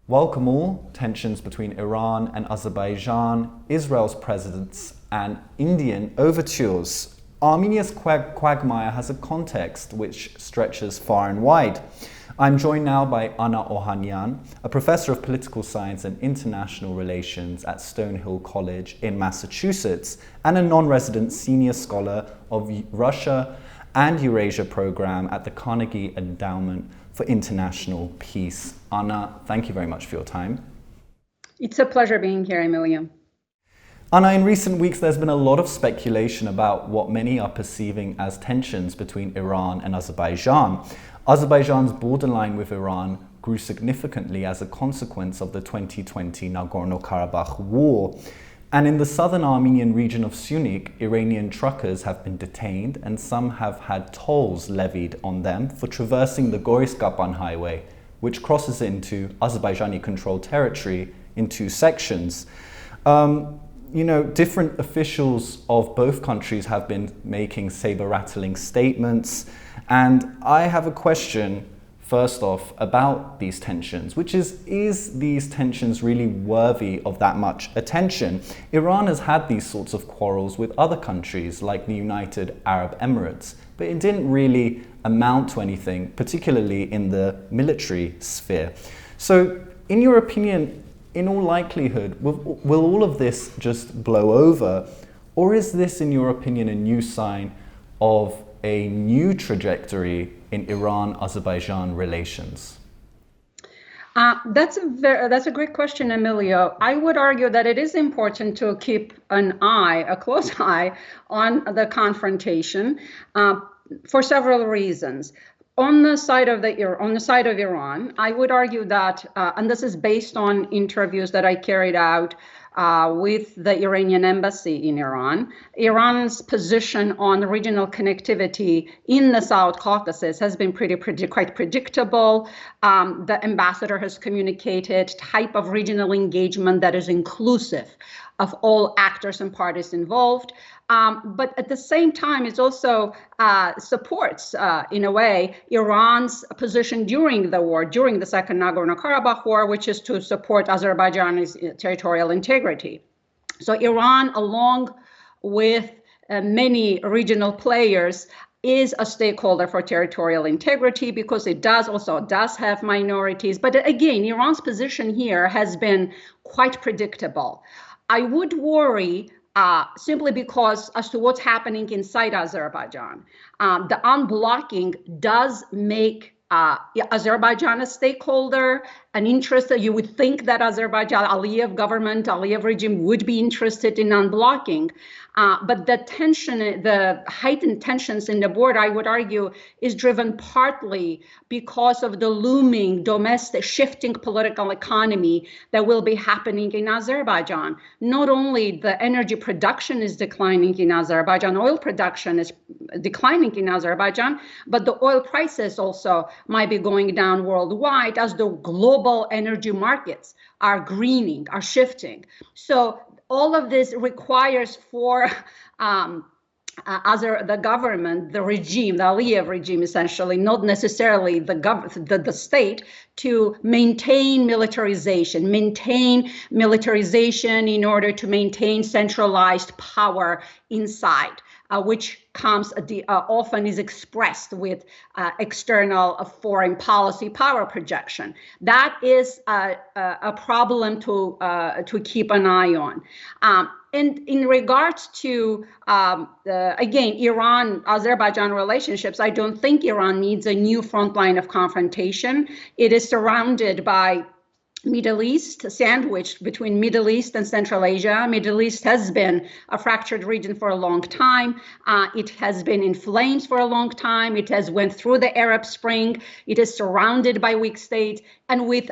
Welcome all. Tensions between Iran and Azerbaijan, Israel's presence, and Indian overtures. Armenia's quagmire has a context which stretches far and wide. I'm joined now by Anna Ohanyan, a professor of political science and international relations at Stonehill College in Massachusetts, and a non-resident senior scholar of Russia and Eurasia program at the Carnegie Endowment for International Peace. Anna, thank you very much for your time. It's a pleasure being here, Emilio. Anna, in recent weeks there's been a lot of speculation about what many are perceiving as tensions between Iran and Azerbaijan. Azerbaijan's borderline with Iran grew significantly as a consequence of the 2020 Nagorno-Karabakh war. And in the southern Armenian region of Syunik, Iranian truckers have been detained and some have had tolls levied on them for traversing the Goris-Kapan highway, which crosses into Azerbaijani-controlled territory in two sections. Different officials of both countries have been making saber-rattling statements. And I have a question, first off, about these tensions, which is these tensions really worthy of that much attention? Iran has had these sorts of quarrels with other countries like the United Arab Emirates, but it didn't really amount to anything, particularly in the military sphere. So, in your opinion, in all likelihood, will all of this just blow over? Or is this, in your opinion, a new sign of a new trajectory in Iran-Azerbaijan relations? That's a great question, Emilio. I would argue that it is important to keep a close eye on the confrontation for several reasons. On the side of Iran, I would argue that, and this is based on interviews that I carried out with the Iranian embassy in Iran, Iran's position on regional connectivity in the South Caucasus has been quite predictable. The ambassador has communicated type of regional engagement that is inclusive of all actors and parties involved. But at the same time, it also supports, in a way, Iran's position during the war, during the Second Nagorno-Karabakh War, which is to support Azerbaijan's territorial integrity. So Iran, along with many regional players, is a stakeholder for territorial integrity because it does have minorities. But again, Iran's position here has been quite predictable. I would worry simply because as to what's happening inside Azerbaijan. The unblocking does make Azerbaijan a stakeholder, an interest that you would think that Aliyev regime would be interested in unblocking. But the heightened tensions in the border, I would argue, is driven partly because of the looming domestic shifting political economy that will be happening in Azerbaijan. Not only the energy production is declining in Azerbaijan, oil production is declining in Azerbaijan, but the oil prices also might be going down worldwide as the global energy markets are greening, are shifting. So all of this requires for the government, the regime, the Aliyev regime, essentially, not necessarily the state, to maintain militarization in order to maintain centralized power inside, which comes often is expressed with external foreign policy power projection. That is a problem to keep an eye on. And in regards to, again, Iran-Azerbaijan relationships, I don't think Iran needs a new front line of confrontation. It is surrounded by Middle East, sandwiched between Middle East and Central Asia. Middle East has been a fractured region for a long time. It has been in flames for a long time. It has went through the Arab Spring. It is surrounded by weak states. And with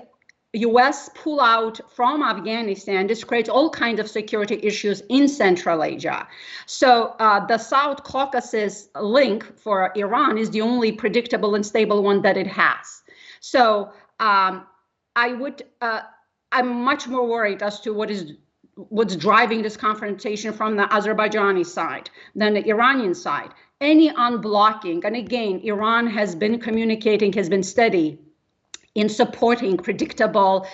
U.S. pullout from Afghanistan, this creates all kinds of security issues in Central Asia. So the South Caucasus link for Iran is the only predictable and stable one that it has. So I'm much more worried as to what's driving this confrontation from the Azerbaijani side than the Iranian side. Any unblocking, and again, Iran has been communicating, has been steady in supporting predictable,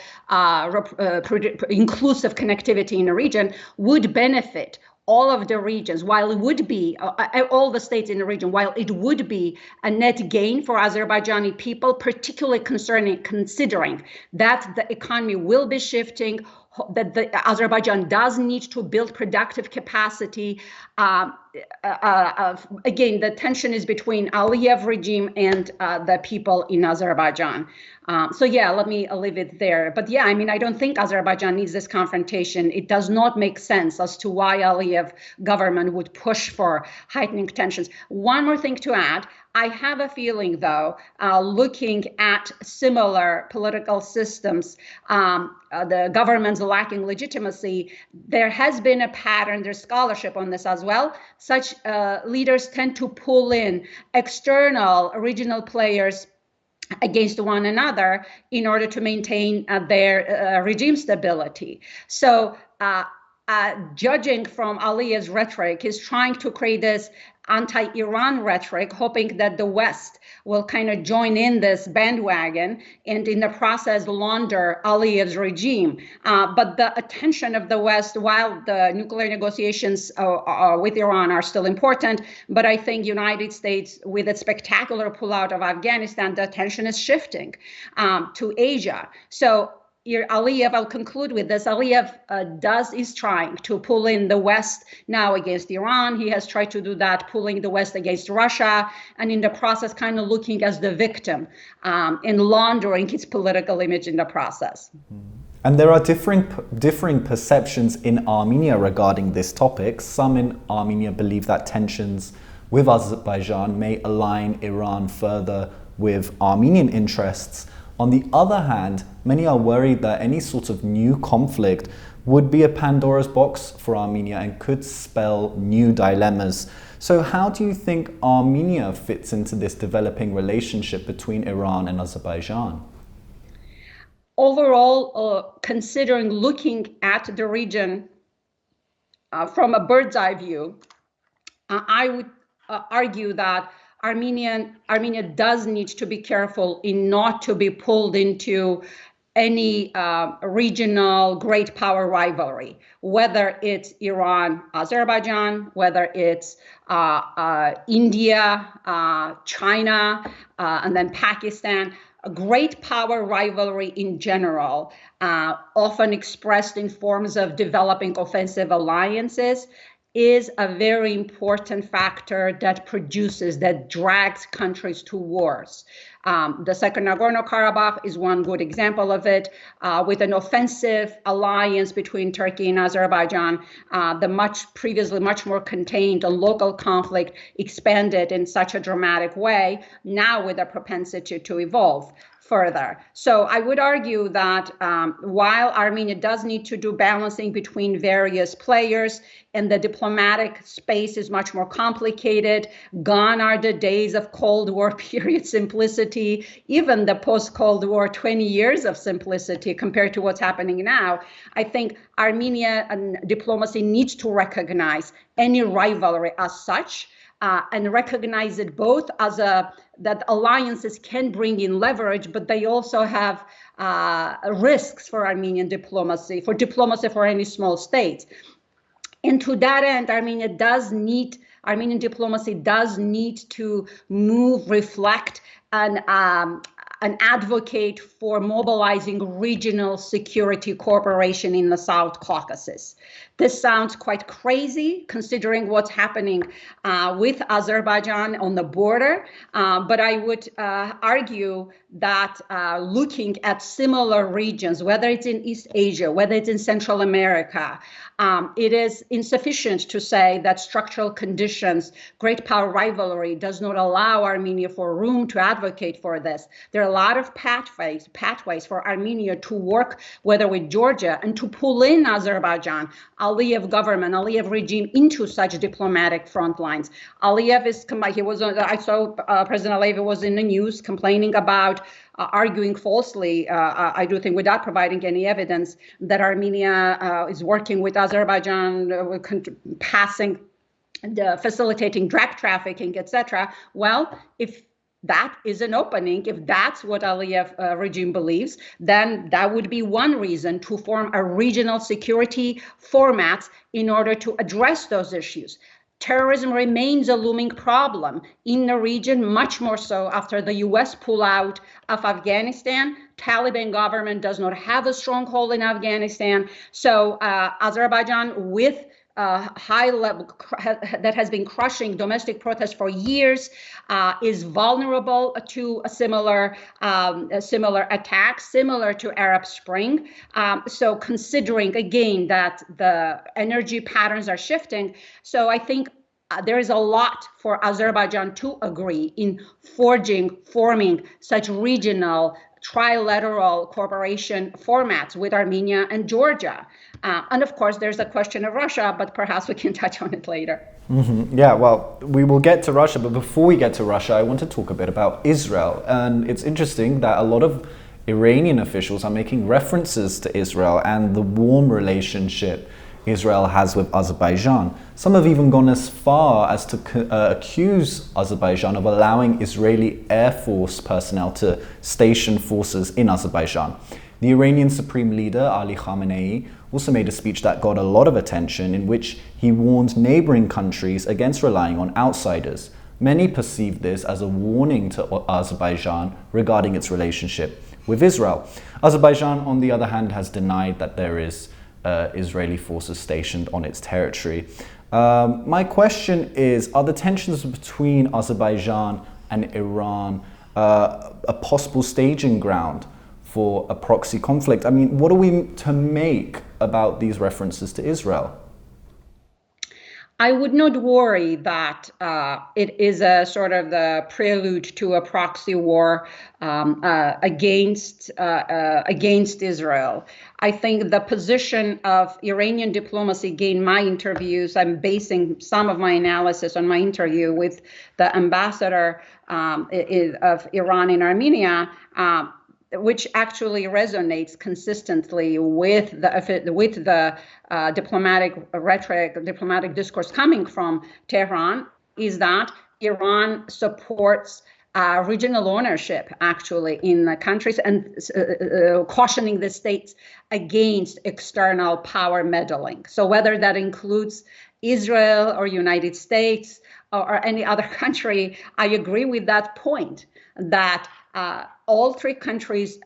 inclusive connectivity in a region would benefit all of the regions, while it would be, all the states in the region, while it would be a net gain for Azerbaijani people, particularly considering that the economy will be shifting, that Azerbaijan does need to build productive capacity. Again, the tension is between Aliyev regime and the people in Azerbaijan. So yeah, let me leave it there. But yeah, I mean, I don't think Azerbaijan needs this confrontation. It does not make sense as to why Aliyev government would push for heightening tensions. One more thing to add. I have a feeling, though, looking at similar political systems, the governments lacking legitimacy, there has been a pattern, there's scholarship on this as well. Such leaders tend to pull in external regional players against one another in order to maintain their regime stability. So judging from Aliyev's rhetoric, he's trying to create this anti-Iran rhetoric, hoping that the West will kind of join in this bandwagon and in the process launder Aliyev's regime. But the attention of the West, while the nuclear negotiations with Iran are still important, but I think United States, with its spectacular pullout of Afghanistan, the attention is shifting to Asia. So Aliyev, I'll conclude with this. Aliyev is trying to pull in the West now against Iran. He has tried to do that, pulling the West against Russia, and in the process kind of looking as the victim and laundering his political image in the process. And there are differing perceptions in Armenia regarding this topic. Some in Armenia believe that tensions with Azerbaijan may align Iran further with Armenian interests. On the other hand, many are worried that any sort of new conflict would be a Pandora's box for Armenia and could spell new dilemmas. So how do you think Armenia fits into this developing relationship between Iran and Azerbaijan? Overall, considering looking at the region from a bird's eye view, I would argue that Armenia does need to be careful in not to be pulled into any regional great power rivalry, whether it's Iran, Azerbaijan, whether it's India, China, and then Pakistan. A great power rivalry in general, often expressed in forms of developing offensive alliances, is a very important factor that drags countries to wars. The second Nagorno-Karabakh is one good example of it, with an offensive alliance between Turkey and Azerbaijan. The previously much more contained and local conflict expanded in such a dramatic way, now with a propensity to evolve further. So I would argue that while Armenia does need to do balancing between various players, and the diplomatic space is much more complicated, gone are the days of Cold War period simplicity, even the post-Cold War 20 years of simplicity compared to what's happening now. I think Armenia and diplomacy needs to recognize any rivalry as such, and recognize it both as that alliances can bring in leverage, but they also have risks for Armenian diplomacy, for any small state. And to that end, Armenian diplomacy does need to reflect, and advocate for mobilizing regional security cooperation in the South Caucasus. This sounds quite crazy considering what's happening with Azerbaijan on the border, but I would argue that looking at similar regions, whether it's in East Asia, whether it's in Central America, it is insufficient to say that structural conditions, great power rivalry, does not allow Armenia for room to advocate for this. There are a lot of pathways for Armenia to work, whether with Georgia, and to pull in Azerbaijan, Aliyev government, Aliyev regime into such diplomatic front lines. Aliyev I saw President Aliyev was in the news complaining about arguing falsely, I do think without providing any evidence, that Armenia is working with Azerbaijan, facilitating drug trafficking, etc. Well, if that is an opening. If that's what Aliyev regime believes, then that would be one reason to form a regional security format in order to address those issues. Terrorism remains a looming problem in the region, much more so after the US pullout of Afghanistan. Taliban government does not have a stronghold in Afghanistan. So Azerbaijan, with high level that has been crushing domestic protests for years, is vulnerable to a similar attacks, similar to Arab Spring. So considering again that the energy patterns are shifting, so I think there is a lot for Azerbaijan to agree in forming such regional trilateral cooperation formats with Armenia and Georgia. And of course, there's a question of Russia, but perhaps we can touch on it later. Mm-hmm. Yeah, well, we will get to Russia, but before we get to Russia, I want to talk a bit about Israel. And it's interesting that a lot of Iranian officials are making references to Israel and the warm relationship Israel has with Azerbaijan. Some have even gone as far as to accuse Azerbaijan of allowing Israeli Air Force personnel to station forces in Azerbaijan. The Iranian Supreme Leader, Ali Khamenei, also made a speech that got a lot of attention, in which he warned neighboring countries against relying on outsiders. Many perceive this as a warning to Azerbaijan regarding its relationship with Israel. Azerbaijan, on the other hand, has denied that there is Israeli forces stationed on its territory. My question is, are the tensions between Azerbaijan and Iran a possible staging ground for a proxy conflict? I mean, what are we to make about these references to Israel? I would not worry that it is a sort of the prelude to a proxy war against Israel. I think the position of Iranian diplomacy, again, my interviews, I'm basing some of my analysis on my interview with the ambassador of Iran in Armenia, which actually resonates consistently with the diplomatic rhetoric, diplomatic discourse coming from Tehran, is that Iran supports regional ownership actually in the countries and cautioning the states against external power meddling. So whether that includes Israel or United States or any other country, I agree with that point that all three countries,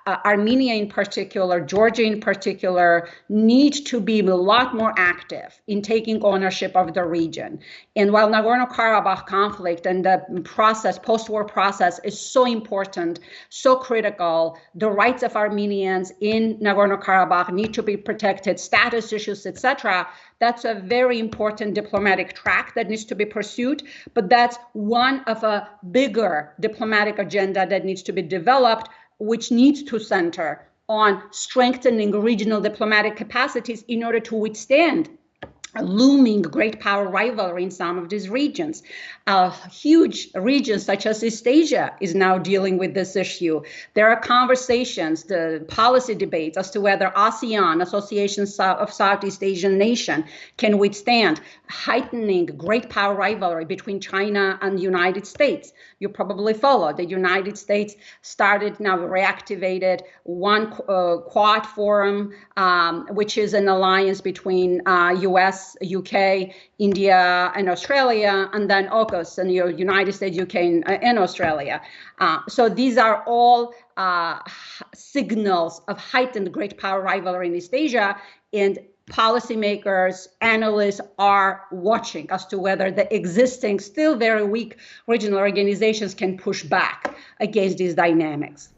Armenia in particular, Georgia in particular, need to be a lot more active in taking ownership of the region. And while Nagorno-Karabakh conflict and the process, post-war process, is so important, so critical, the rights of Armenians in Nagorno-Karabakh need to be protected, status issues, etc., that's a very important diplomatic track that needs to be pursued, but that's one of a bigger diplomatic agenda that needs to be developed, which needs to center on strengthening regional diplomatic capacities in order to withstand a looming great power rivalry in some of these regions. Huge regions such as East Asia is now dealing with this issue. There are conversations, the policy debates as to whether ASEAN, Association of Southeast Asian Nations, can withstand heightening great power rivalry between China and the United States. You probably follow the United States started now reactivated one Quad Forum, which is an alliance between US, UK, India, and Australia, and then AUKUS, and United States, UK, and Australia. So these are all signals of heightened great power rivalry in East Asia, and policymakers, analysts are watching as to whether the existing, still very weak regional organizations can push back against these dynamics.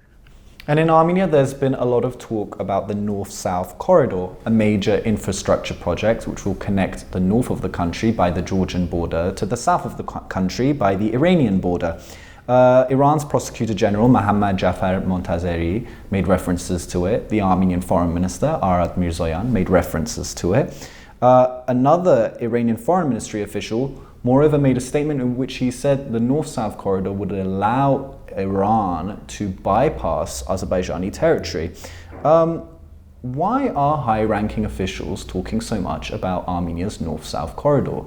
And in Armenia, there's been a lot of talk about the North-South Corridor, a major infrastructure project which will connect the north of the country by the Georgian border to the south of the country by the Iranian border. Iran's Prosecutor General Mohammad Jafar Montazeri made references to it. The Armenian Foreign Minister Arad Mirzoyan made references to it. Another Iranian Foreign Ministry official, moreover, made a statement in which he said the North-South Corridor would allow Iran to bypass Azerbaijani territory. Why are high-ranking officials talking so much about Armenia's North-South Corridor?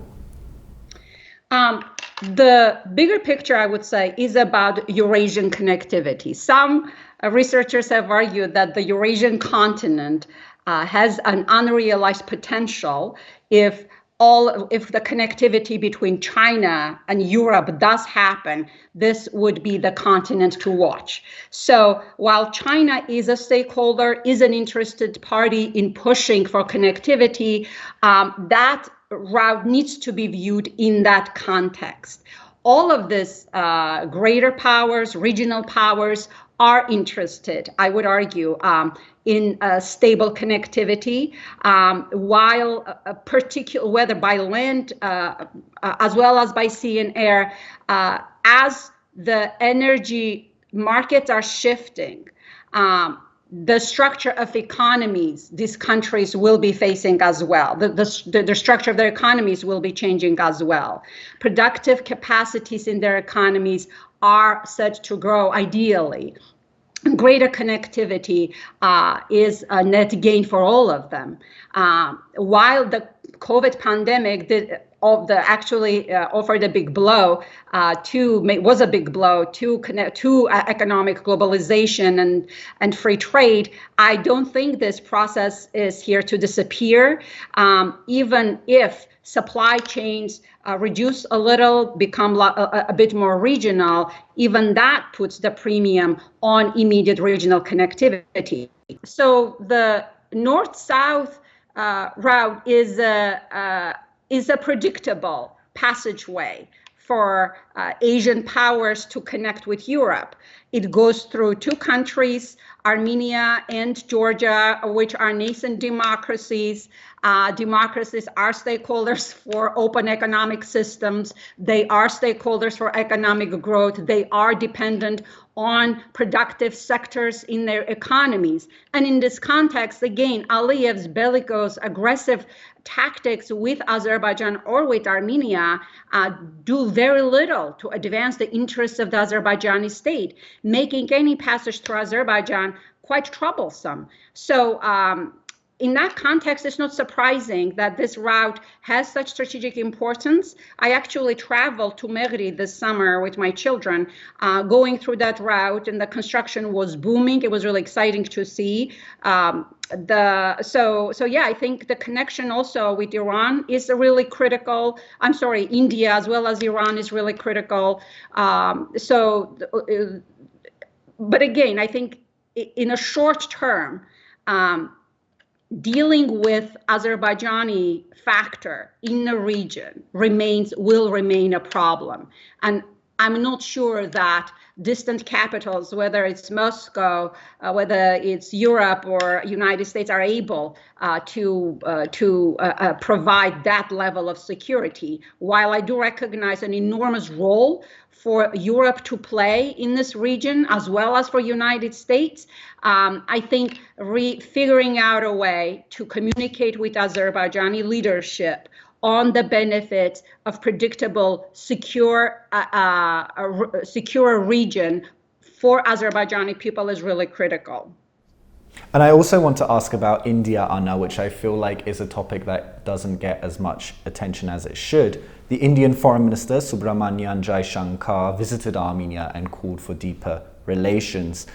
The bigger picture, I would say, is about Eurasian connectivity. Some researchers have argued that the Eurasian continent has an unrealized potential if the connectivity between China and Europe does happen, this would be the continent to watch. So while China is a stakeholder, is an interested party in pushing for connectivity, that route needs to be viewed in that context. All of this greater powers, regional powers, are interested, I would argue, in stable connectivity, while whether by land as well as by sea and air, as the energy markets are shifting, the structure of economies these countries will be facing as well. The structure of their economies will be changing as well. Productive capacities in their economies are set to grow ideally. Greater connectivity is a net gain for all of them. While the COVID pandemic actually offered a big blow was a big blow to economic globalization and free trade, I don't think this process is here to disappear, even if supply chains reduce a little, become a bit more regional. Even that puts the premium on immediate regional connectivity. So the north-south route is a predictable passageway for Asian powers to connect with Europe. It goes through two countries, Armenia and Georgia, which are nascent democracies. Democracies are stakeholders for open economic systems. They are stakeholders for economic growth. They are dependent on productive sectors in their economies. And in this context, again, Aliyev's bellicose, aggressive tactics with Azerbaijan or with Armenia do very little to advance the interests of the Azerbaijani state, making any passage through Azerbaijan quite troublesome. So in that context, it's not surprising that this route has such strategic importance. I actually traveled to Mehri this summer with my children, going through that route, and the construction was booming. It was really exciting to see. So yeah, I think the connection also with Iran is really critical. I'm sorry, India as well as Iran is really critical. But again, I think in a short term, dealing with Azerbaijani factor in the region will remain a problem. And I'm not sure that distant capitals, whether it's Moscow, whether it's Europe or United States, are able to provide that level of security. While I do recognize an enormous role for Europe to play in this region, as well as for United States, I think figuring out a way to communicate with Azerbaijani leadership on the benefits of predictable, secure region for Azerbaijani people is really critical. And I also want to ask about India, Anna, which I feel like is a topic that doesn't get as much attention as it should. The Indian Foreign Minister, Subramanian Jaishankar, visited Armenia and called for deeper relations.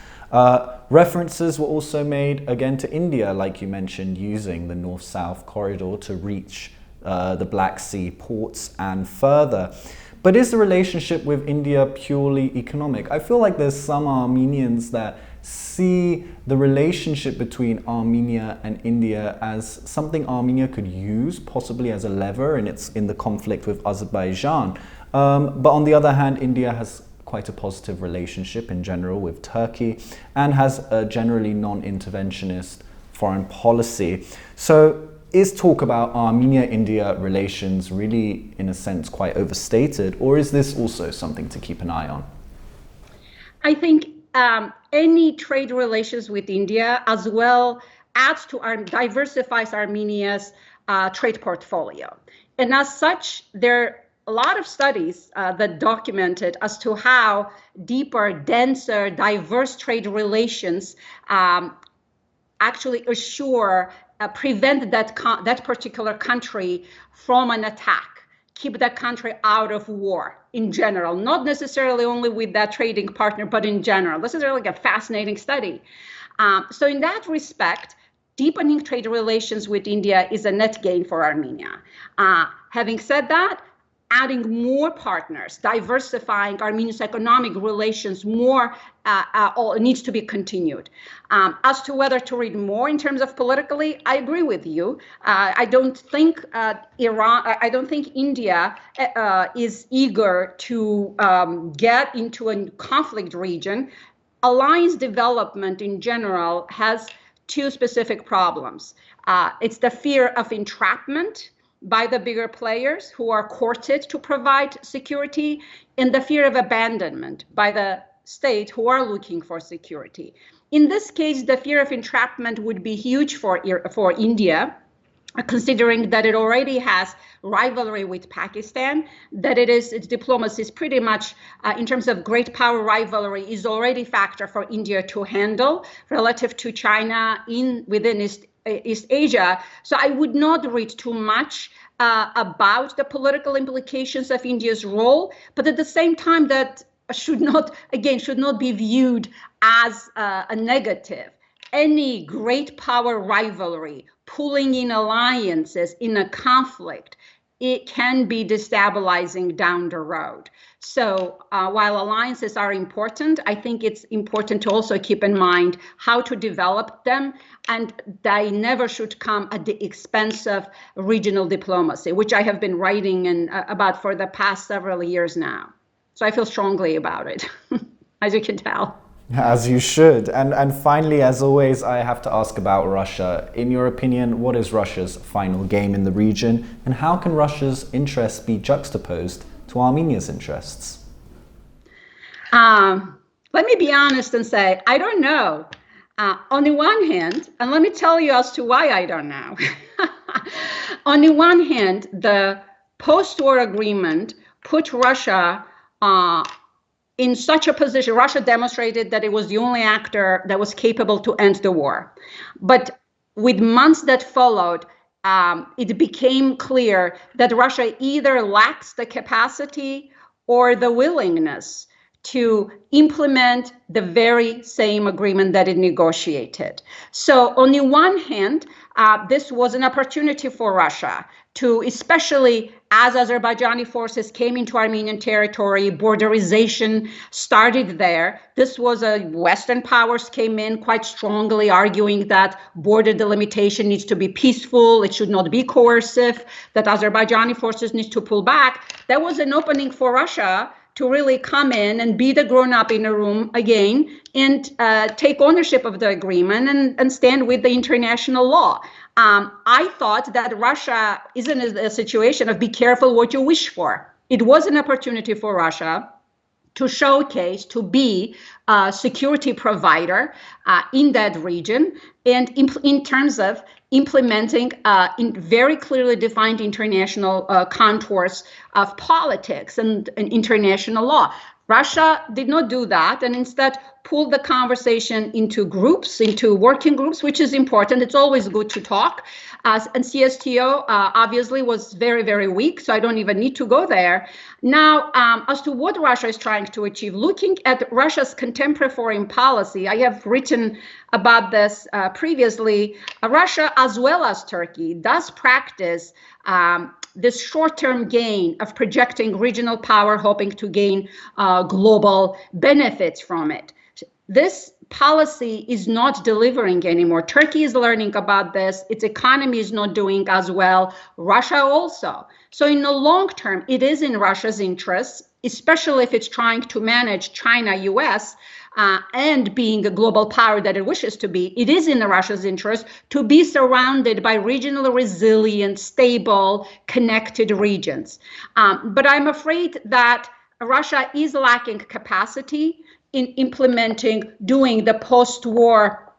References were also made again to India, like you mentioned, using the North-South Corridor to reach the Black Sea ports and further. But is the relationship with India purely economic? I feel like there's some Armenians that see the relationship between Armenia and India as something Armenia could use, possibly as a lever in the conflict with Azerbaijan. But on the other hand, India has quite a positive relationship in general with Turkey and has a generally non-interventionist foreign policy. So is talk about Armenia-India relations really, in a sense, quite overstated, or is this also something to keep an eye on? I think any trade relations with India as well diversifies Armenia's trade portfolio. And as such, there are a lot of studies that documented as to how deeper, denser, diverse trade relations actually prevent that particular country from an attack keep the country out of war in general, not necessarily only with that trading partner, but in general. This is really a fascinating study. So in that respect, deepening trade relations with India is a net gain for Armenia. Having said that, adding more partners, diversifying Armenia's economic relations more needs to be continued. As to whether to read more in terms of politically, I agree with you. I don't think India is eager to get into a conflict region. Alliance development in general has two specific problems. It's the fear of entrapment by the bigger players who are courted to provide security, and the fear of abandonment by the state who are looking for security. In this case, the fear of entrapment would be huge for India, considering that it already has rivalry with Pakistan, that its diplomacy is pretty much, in terms of great power rivalry, is already a factor for India to handle relative to China within East Asia. So I would not read too much about the political implications of India's role, but at the same time that should not be viewed as a negative. Any great power rivalry, pulling in alliances in a conflict, it can be destabilizing down the road. So while alliances are important, I think it's important to also keep in mind how to develop them, and they never should come at the expense of regional diplomacy, which I have been writing about for the past several years now. So I feel strongly about it, as you can tell. As you should. And finally, as always, I have to ask about Russia. In your opinion, what is Russia's final game in the region, and how can Russia's interests be juxtaposed to Armenia's interests? Let me be honest and say, I don't know. On the one hand, and let me tell you as to why I don't know. On the one hand, the post-war agreement put Russia in such a position. Russia demonstrated that it was the only actor that was capable to end the war. But with months that followed, it became clear that Russia either lacks the capacity or the willingness to implement the very same agreement that it negotiated. So on the one hand, this was an opportunity for Russia to, especially as Azerbaijani forces came into Armenian territory, borderization started there. This was Western powers came in quite strongly arguing that border delimitation needs to be peaceful, it should not be coercive, that Azerbaijani forces need to pull back. That was an opening for Russia to really come in and be the grown-up in a room again and take ownership of the agreement and stand with the international law. I thought that Russia is in a situation of be careful what you wish for. It was an opportunity for Russia to showcase, to be a security provider in that region, and in terms of implementing in very clearly defined international contours of politics and international law. Russia did not do that, and instead pulled the conversation into groups, into working groups, which is important. It's always good to talk. And CSTO obviously was very, very weak, so I don't even need to go there. Now, as to what Russia is trying to achieve, looking at Russia's contemporary foreign policy, I have written about this previously. Russia, as well as Turkey, does practice this short-term gain of projecting regional power, hoping to gain global benefits from it. This policy is not delivering anymore. Turkey is learning about this. Its economy is not doing as well. Russia also. So in the long term, it is in Russia's interests, especially if it's trying to manage China, US, and being a global power that it wishes to be. It is in Russia's interest to be surrounded by regionally resilient, stable, connected regions. But I'm afraid that Russia is lacking capacity in implementing, doing the post-war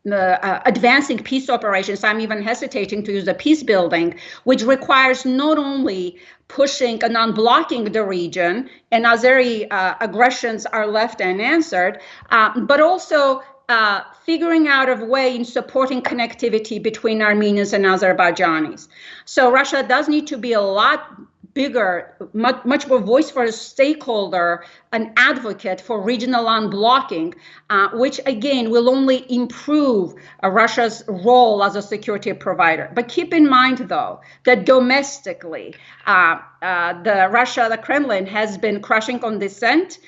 advancing peace operations. I'm even hesitating to use the peace building, which requires not only pushing and unblocking the region, and Azeri aggressions are left unanswered, but also figuring out a way in supporting connectivity between Armenians and Azerbaijanis. So Russia does need to be a lot bigger, much more voice for a stakeholder, an advocate for regional unblocking, which again will only improve Russia's role as a security provider. But keep in mind, though, that domestically, the Kremlin has been crushing on dissent.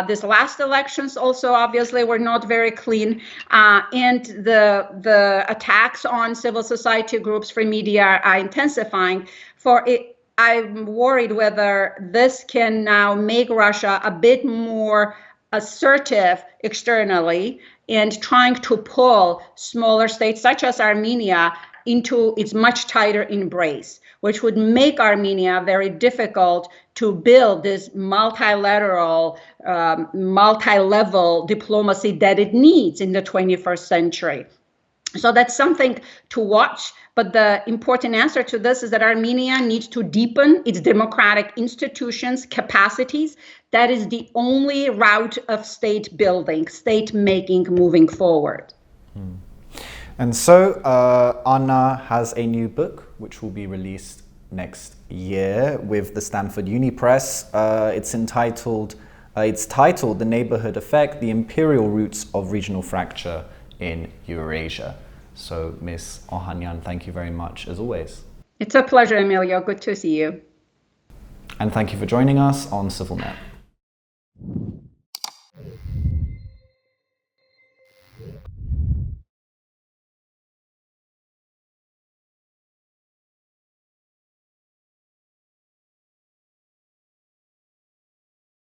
These last elections also obviously were not very clean, and the attacks on civil society groups, free media are intensifying. I'm worried whether this can now make Russia a bit more assertive externally and trying to pull smaller states such as Armenia into its much tighter embrace, which would make Armenia very difficult to build this multilateral, multi-level diplomacy that it needs in the 21st century. So that's something to watch. But the important answer to this is that Armenia needs to deepen its democratic institutions, capacities. That is the only route of state building, state making moving forward. And so Anna has a new book which will be released next year with the Stanford Uni Press. It's titled The Neighborhood Effect, The Imperial Roots of Regional Fracture in Eurasia. So, Ms. Ohanyan, thank you very much, as always. It's a pleasure, Emilio. Good to see you. And thank you for joining us on CivilNet.